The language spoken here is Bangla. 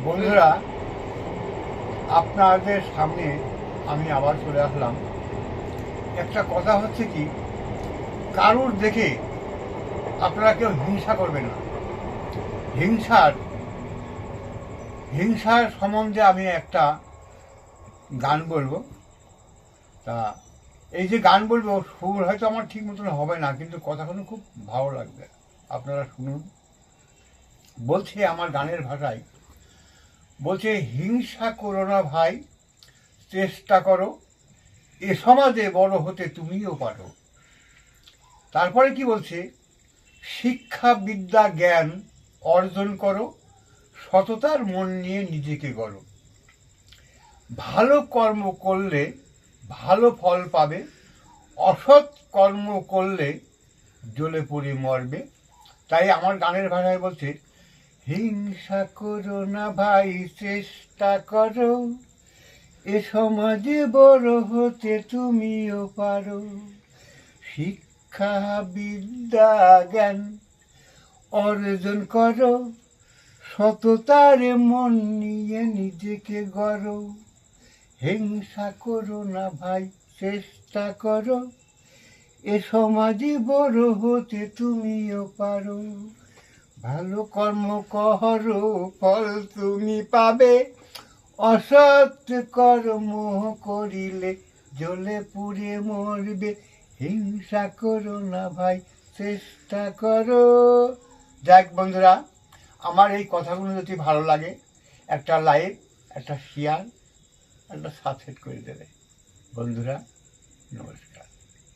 বন্ধুরা, আপনাদের সামনে আমি আবার চলে আসলাম। একটা কথা হচ্ছে কি, কারুর দেখে আপনারা কেউ হিংসা করবেন না। হিংসার সম্বন্ধে আমি একটা গান বলবো। তা এই যে গান বলবো, সুর হয়তো আমার ঠিক মতন হবে না, কিন্তু কথাগুলো খুব ভালো লাগবে। আপনারা শুনুন। বলছে আমার গানের ভাষায়, বলছে হিংসা করো না ভাই, চেষ্টা করো, এ সমাজে বড় হতে তুমিও পারো। তারপরে কি বলছে, শিক্ষা বিদ্যা জ্ঞান অর্জন করো, সততার মন নিয়ে নিজেকে গড়ো। ভালো কর্ম করলে ভালো ফল পাবে, অসৎ কর্ম করলে জ্বলে পড়ে মরবে। তাই আমার গানের ভাষায় বলছে, হিংসা করো না ভাই, চেষ্টা করো, এ সমাজে বড় হতে তুমিও পারো। শিক্ষা বিদ্যা জ্ঞান অর্জন করো, সততার মন নিয়ে নিজেকে গড়ো। হিংসা করো না ভাই, চেষ্টা করো, এ সমাজে বড় হতে তুমিও পারো। ভালো কর্ম করো, ফল তুমি পাবে, অসৎ কর্ম করিলে জ্বলে পুড়ে মরবে। হিংসা করো না ভাই, চেষ্টা করো। যাক বন্ধুরা, আমার এই কথাগুলো যদি ভালো লাগে, একটা লাইক, একটা শেয়ার, একটা সাবস্ক্রাইব করে দেবে। বন্ধুরা, নমস্কার।